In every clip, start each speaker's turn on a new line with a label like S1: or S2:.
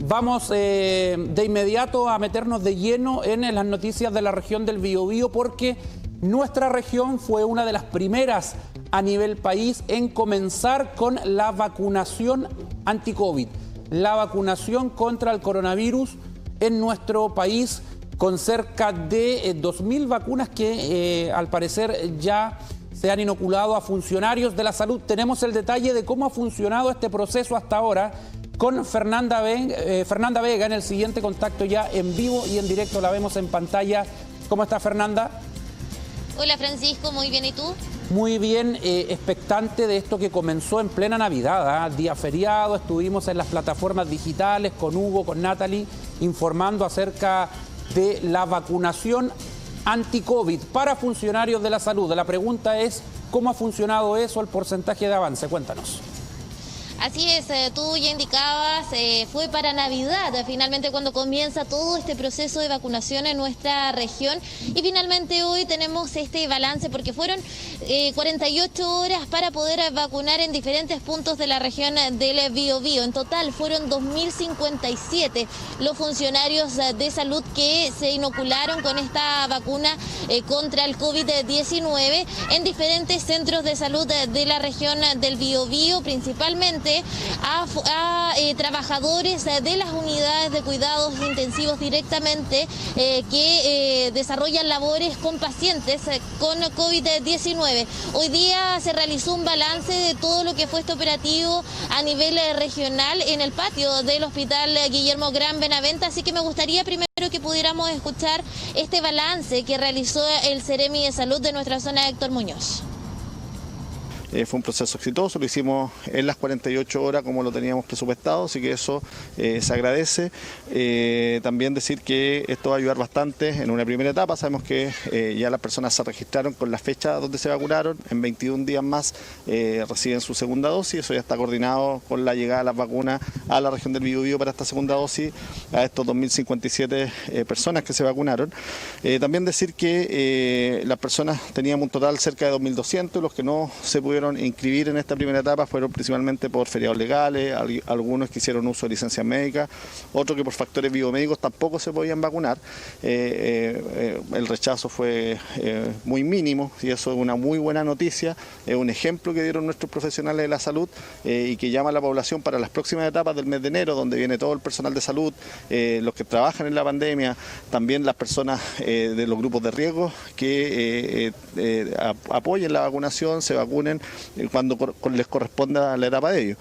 S1: Vamos de inmediato a meternos de lleno en las noticias de la región del Biobío, porque nuestra región fue una de las primeras a nivel país en comenzar con la vacunación anti-COVID, la vacunación contra el coronavirus en nuestro país, con cerca de 2.000 vacunas que al parecer ya se han inoculado a funcionarios de la salud. Tenemos el detalle de cómo ha funcionado este proceso hasta ahora con Fernanda Vega en el siguiente contacto ya en vivo y en directo. La vemos en pantalla. ¿Cómo está, Fernanda?
S2: Hola, Francisco, muy bien, ¿y tú?
S1: Muy bien, expectante de esto que comenzó en plena Navidad, día feriado. Estuvimos en las plataformas digitales con Hugo, con Natalie, informando acerca de la vacunación anti-COVID para funcionarios de la salud. La pregunta es, ¿cómo ha funcionado eso, el porcentaje de avance? Cuéntanos.
S2: Así es, tú ya indicabas, fue para Navidad, finalmente cuando comienza todo este proceso de vacunación en nuestra región, y finalmente hoy tenemos este balance porque fueron 48 horas para poder vacunar en diferentes puntos de la región del Biobío. En total fueron 2.057 los funcionarios de salud que se inocularon con esta vacuna contra el COVID-19 en diferentes centros de salud de la región del Biobío, principalmente a trabajadores de las unidades de cuidados intensivos directamente que desarrollan labores con pacientes con COVID-19. Hoy día se realizó un balance de todo lo que fue este operativo a nivel regional en el patio del Hospital Guillermo Gran Benavente, así que me gustaría primero que pudiéramos escuchar este balance que realizó el Seremi de Salud de nuestra zona, Héctor Muñoz.
S3: Fue un proceso exitoso, lo hicimos en las 48 horas como lo teníamos presupuestado, así que eso se agradece. También decir que esto va a ayudar bastante en una primera etapa. Sabemos que ya las personas se registraron con la fecha donde se vacunaron, en 21 días más reciben su segunda dosis, eso ya está coordinado con la llegada de las vacunas a la región del Biobío para esta segunda dosis, a estos 2.057 personas que se vacunaron. También decir que las personas teníamos un total cerca de 2.200, los que no se pudieron inscribir en esta primera etapa fueron principalmente por feriados legales, algunos que hicieron uso de licencias médicas, otros que por factores biomédicos tampoco se podían vacunar. El rechazo fue muy mínimo y eso es una muy buena noticia, es un ejemplo que dieron nuestros profesionales de la salud y que llama a la población para las próximas etapas del mes de enero, donde viene todo el personal de salud, los que trabajan en la pandemia, también las personas de los grupos de riesgo que apoyen la vacunación, se vacunen cuando les corresponda la etapa de ellos.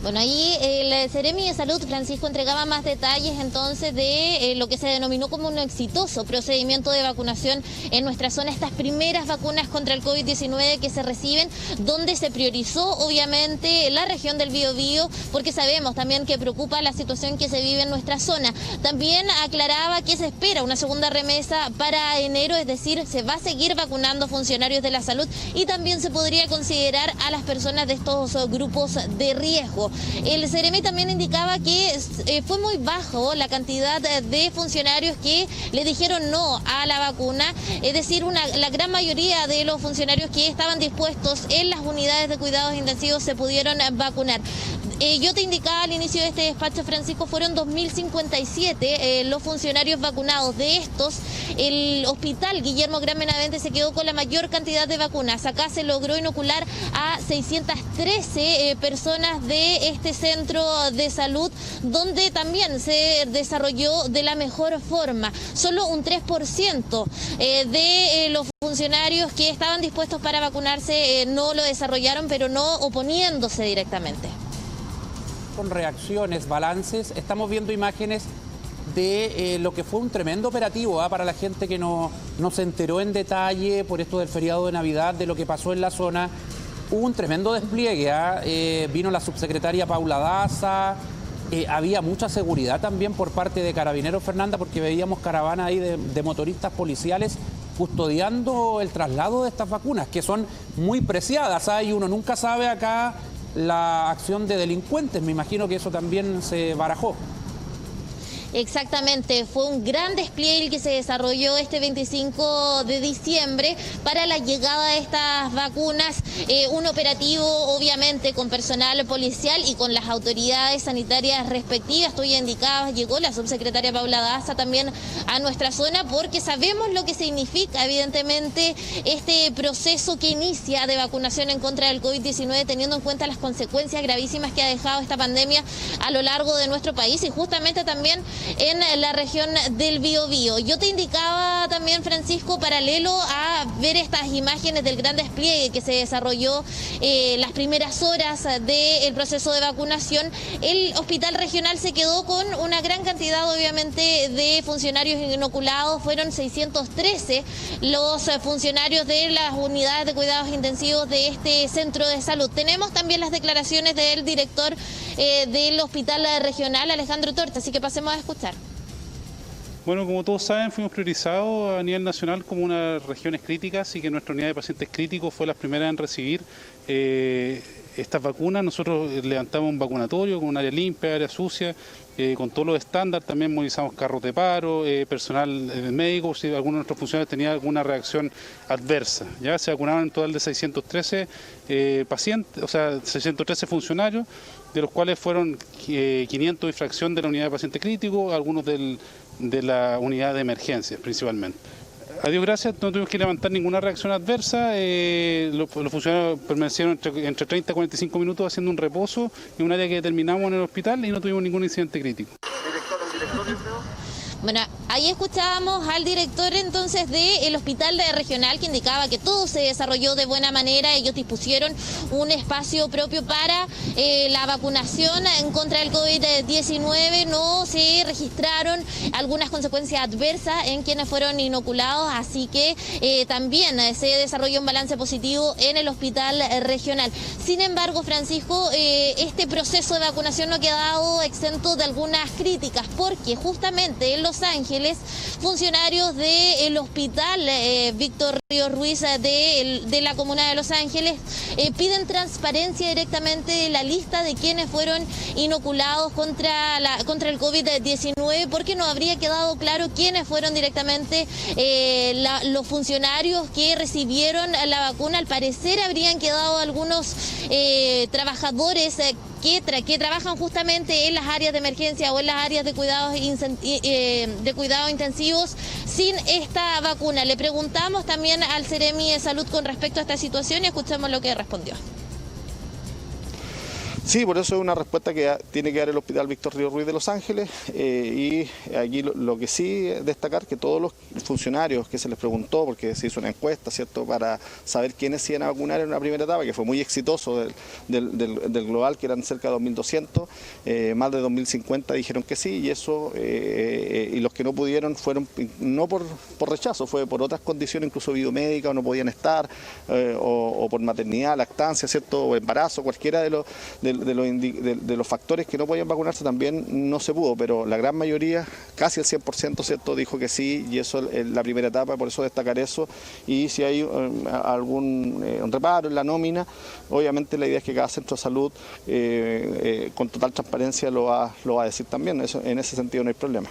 S2: Bueno, ahí el Seremi de Salud, Francisco, entregaba más detalles entonces de lo que se denominó como un exitoso procedimiento de vacunación en nuestra zona, estas primeras vacunas contra el COVID-19 que se reciben, donde se priorizó obviamente la región del Biobío, porque sabemos también que preocupa la situación que se vive en nuestra zona. También aclaraba que se espera una segunda remesa para enero, es decir, se va a seguir vacunando funcionarios de la salud y también se podría considerar a las personas de estos grupos de riesgo. El Seremi también indicaba que fue muy bajo la cantidad de funcionarios que le dijeron no a la vacuna, es decir, la gran mayoría de los funcionarios que estaban dispuestos en las unidades de cuidados intensivos se pudieron vacunar. Yo te indicaba al inicio de este despacho, Francisco, fueron 2.057 los funcionarios vacunados. De estos, el Hospital Guillermo Gran Benavente se quedó con la mayor cantidad de vacunas. Acá se logró inocular a 613 personas de este centro de salud, donde también se desarrolló de la mejor forma. Solo un 3% de los funcionarios que estaban dispuestos para vacunarse no lo desarrollaron, pero no oponiéndose directamente.
S1: Con reacciones, balances, estamos viendo imágenes de lo que fue un tremendo operativo para la gente que no se enteró en detalle por esto del feriado de Navidad, de lo que pasó en la zona. Hubo un tremendo despliegue, vino la subsecretaria Paula Daza, había mucha seguridad también por parte de Carabineros, Fernanda, porque veíamos caravanas ahí de motoristas policiales custodiando el traslado de estas vacunas, que son muy preciadas, y uno nunca sabe acá la acción de delincuentes. Me imagino que eso también se barajó.
S2: Exactamente, fue un gran despliegue que se desarrolló este 25 de diciembre para la llegada de estas vacunas, un operativo obviamente con personal policial y con las autoridades sanitarias respectivas. Tú ya indicabas, llegó la subsecretaria Paula Daza también a nuestra zona porque sabemos lo que significa evidentemente este proceso que inicia de vacunación en contra del COVID-19, teniendo en cuenta las consecuencias gravísimas que ha dejado esta pandemia a lo largo de nuestro país y justamente también en la región del Biobío. Yo te indicaba también, Francisco, paralelo a ver estas imágenes del gran despliegue que se desarrolló las primeras horas del proceso de vacunación, el hospital regional se quedó con una gran cantidad, obviamente, de funcionarios inoculados. Fueron 613 los funcionarios de las unidades de cuidados intensivos de este centro de salud. Tenemos también las declaraciones del director del hospital regional, Alejandro Torta, así que pasemos a escuchar.
S4: Bueno, como todos saben, fuimos priorizados a nivel nacional como una de regiones críticas y que nuestra unidad de pacientes críticos fue la primera en recibir estas vacunas. Nosotros levantamos un vacunatorio con un área limpia, área sucia, con todos los estándares. También movilizamos carros de paro, personal médico, si alguno de nuestros funcionarios tenía alguna reacción adversa. Ya se vacunaron en total de 613 pacientes, o sea, 613 funcionarios, de los cuales fueron 500 y fracción de la unidad de paciente crítico, algunos de la unidad de emergencias principalmente. A Dios gracias, no tuvimos que levantar ninguna reacción adversa. Los funcionarios permanecieron entre 30 y 45 minutos haciendo un reposo en un área que determinamos en el hospital y no tuvimos ningún incidente crítico.
S2: Bueno, ahí escuchábamos al director entonces del hospital regional que indicaba que todo se desarrolló de buena manera. Ellos dispusieron un espacio propio para la vacunación en contra del COVID-19. No se registraron algunas consecuencias adversas en quienes fueron inoculados, así que también se desarrolló un balance positivo en el hospital regional. Sin embargo, Francisco, este proceso de vacunación no ha quedado exento de algunas críticas, porque justamente en Los Ángeles, funcionarios del hospital Víctor Ríos Ruiz de la comuna de Los Ángeles piden transparencia directamente de la lista de quienes fueron inoculados contra el COVID-19, porque no habría quedado claro quiénes fueron directamente los funcionarios que recibieron la vacuna. Al parecer habrían quedado algunos trabajadores que trabajan justamente en las áreas de emergencia o en las áreas de cuidados intensivos sin esta vacuna. Le preguntamos también al Seremi de Salud con respecto a esta situación y escuchemos lo que respondió.
S3: Sí, por eso es una respuesta que tiene que dar el Hospital Víctor Ríos Ruiz de Los Ángeles y aquí lo que sí destacar que todos los funcionarios que se les preguntó, porque se hizo una encuesta, ¿cierto?, para saber quiénes se iban a vacunar en una primera etapa, que fue muy exitoso del global, que eran cerca de 2.200, más de 2.050 dijeron que sí, y eso, y los que no pudieron fueron no por rechazo, fue por otras condiciones, incluso biomédicas, o no podían estar, o por maternidad, lactancia, ¿cierto?, o embarazo, cualquiera de los factores que no podían vacunarse también no se pudo, pero la gran mayoría, casi el 100%, ¿cierto?, dijo que sí, y eso es la primera etapa, por eso destacar eso. Y si hay algún reparo en la nómina, obviamente la idea es que cada centro de salud con total transparencia lo va a decir también. Eso, en ese sentido no hay problema.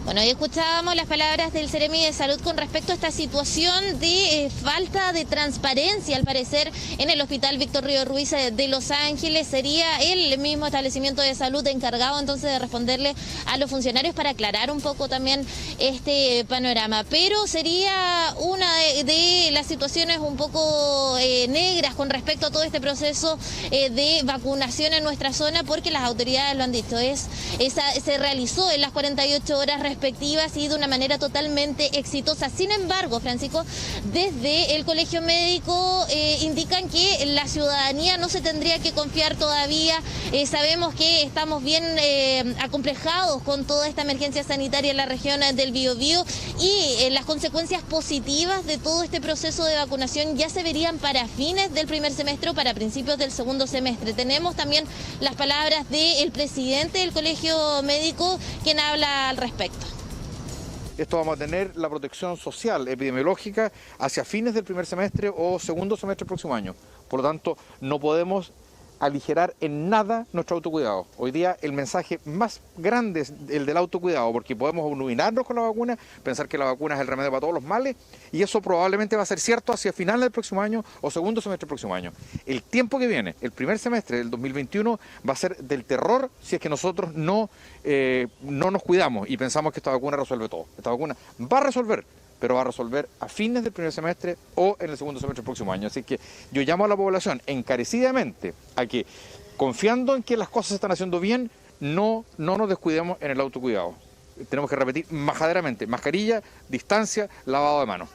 S2: Bueno, ahí escuchábamos las palabras del Seremi de Salud con respecto a esta situación de falta de transparencia, al parecer, en el Hospital Víctor Ríos Ruiz de Los Ángeles. Sería el mismo establecimiento de salud encargado entonces de responderle a los funcionarios para aclarar un poco también este panorama. Pero sería una de las situaciones un poco negras con respecto a todo este proceso de vacunación en nuestra zona, porque las autoridades lo han dicho, se realizó en las 48 horas respectivas y de una manera totalmente exitosa. Sin embargo, Francisco, desde el Colegio Médico indican que la ciudadanía no se tendría que confiar todavía. Sabemos que estamos bien acomplejados con toda esta emergencia sanitaria en la región del Biobío y las consecuencias positivas de todo este proceso de vacunación ya se verían para fines del primer semestre o para principios del segundo semestre. Tenemos también las palabras del presidente del Colegio Médico, quien habla al respecto.
S5: Esto vamos a tener la protección social, epidemiológica, hacia fines del primer semestre o segundo semestre del próximo año. Por lo tanto, no podemos aligerar en nada nuestro autocuidado. Hoy día el mensaje más grande es el del autocuidado, porque podemos iluminarnos con la vacuna, pensar que la vacuna es el remedio para todos los males, y eso probablemente va a ser cierto hacia finales del próximo año o segundo semestre del próximo año. El tiempo que viene, el primer semestre del 2021, va a ser del terror si es que nosotros no nos cuidamos y pensamos que esta vacuna resuelve todo. Esta vacuna va a resolver, pero va a resolver a fines del primer semestre o en el segundo semestre del próximo año. Así que yo llamo a la población encarecidamente a que, confiando en que las cosas se están haciendo bien, no nos descuidemos en el autocuidado. Tenemos que repetir majaderamente: mascarilla, distancia, lavado de manos.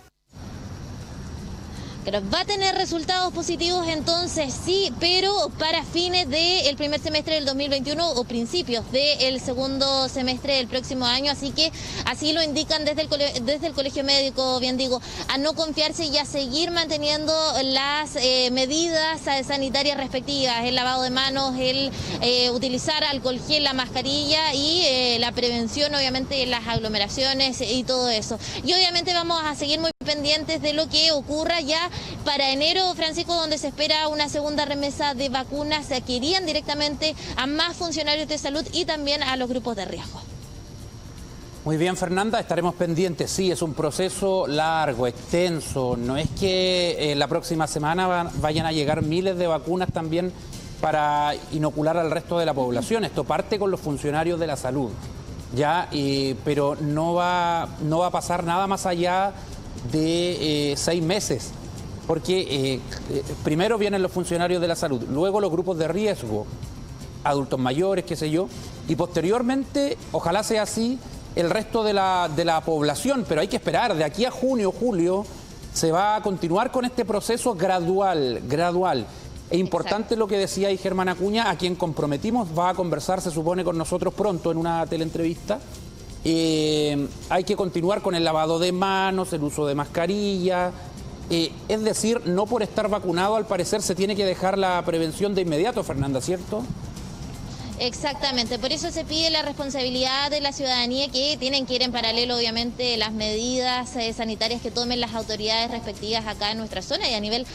S2: Pero va a tener resultados positivos entonces, sí, pero para fines del primer semestre del 2021 o principios del segundo semestre del próximo año, así que así lo indican desde el Colegio Médico, bien digo, a no confiarse y a seguir manteniendo las medidas sanitarias respectivas, el lavado de manos, el utilizar alcohol gel, la mascarilla y la prevención obviamente de las aglomeraciones y todo eso. Y obviamente vamos a seguir muy pendientes de lo que ocurra ya para enero, Francisco, donde se espera una segunda remesa de vacunas que irían directamente a más funcionarios de salud y también a los grupos de riesgo.
S1: Muy bien, Fernanda, estaremos pendientes. Sí, es un proceso largo, extenso. No es que la próxima semana vayan a llegar miles de vacunas también para inocular al resto de la población. Esto parte con los funcionarios de la salud, ya, pero no va a pasar nada más allá de 6 meses. Porque primero vienen los funcionarios de la salud, luego los grupos de riesgo, adultos mayores, qué sé yo, y posteriormente, ojalá sea así, el resto de la población, pero hay que esperar, de aquí a junio, julio, se va a continuar con este proceso gradual. Es importante lo que decía ahí Germán Acuña, a quien comprometimos, va a conversar, se supone, con nosotros pronto en una teleentrevista. Hay que continuar con el lavado de manos, el uso de mascarilla. Es decir, no por estar vacunado, al parecer, se tiene que dejar la prevención de inmediato, Fernanda, ¿cierto?
S2: Exactamente, por eso se pide la responsabilidad de la ciudadanía, que tienen que ir en paralelo obviamente las medidas sanitarias que tomen las autoridades respectivas acá en nuestra zona y a nivel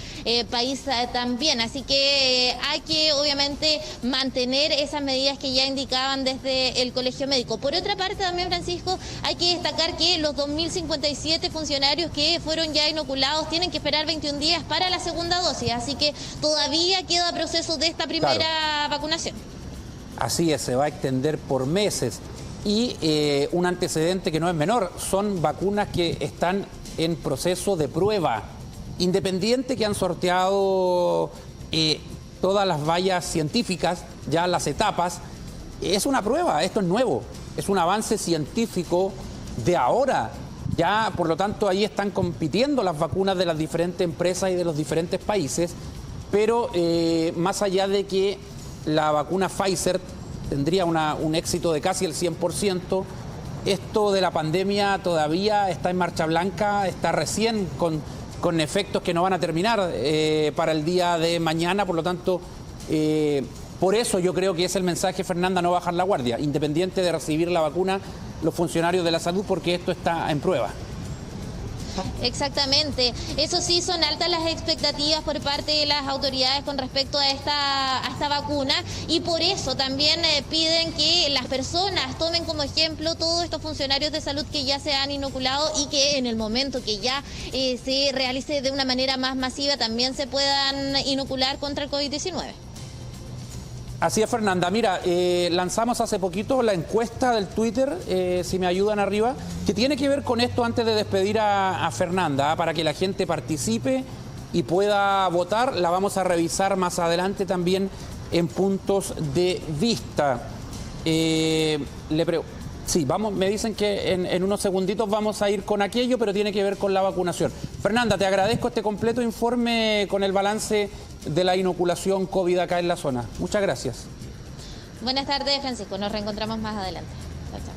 S2: país también. Así que hay que obviamente mantener esas medidas que ya indicaban desde el Colegio Médico. Por otra parte también, Francisco, hay que destacar que los 2.057 funcionarios que fueron ya inoculados tienen que esperar 21 días para la segunda dosis, así que todavía queda proceso de esta primera vacunación.
S1: Así es, se va a extender por meses. Y un antecedente que no es menor, son vacunas que están en proceso de prueba, independiente, que han sorteado todas las vallas científicas, ya las etapas. Es una prueba, esto es nuevo, es un avance científico de ahora. Ya, por lo tanto, ahí están compitiendo las vacunas de las diferentes empresas y de los diferentes países, pero más allá de que la vacuna Pfizer tendría un éxito de casi el 100%. Esto de la pandemia todavía está en marcha blanca, está recién con efectos que no van a terminar para el día de mañana. Por lo tanto, por eso yo creo que es el mensaje, Fernanda, no bajar la guardia, independiente de recibir la vacuna, los funcionarios de la salud, porque esto está en prueba.
S2: Exactamente, eso sí, son altas las expectativas por parte de las autoridades con respecto a esta vacuna, y por eso también piden que las personas tomen como ejemplo todos estos funcionarios de salud que ya se han inoculado y que en el momento que ya se realice de una manera más masiva también se puedan inocular contra el COVID-19.
S1: Así es, Fernanda. Mira, lanzamos hace poquito la encuesta del Twitter, si me ayudan arriba, que tiene que ver con esto antes de despedir a Fernanda, para que la gente participe y pueda votar. La vamos a revisar más adelante también en puntos de vista. Sí, me dicen que en unos segunditos vamos a ir con aquello, pero tiene que ver con la vacunación. Fernanda, te agradezco este completo informe con el balance de la inoculación COVID acá en la zona. Muchas gracias.
S2: Buenas tardes, Francisco. Nos reencontramos más adelante. Chao, chao.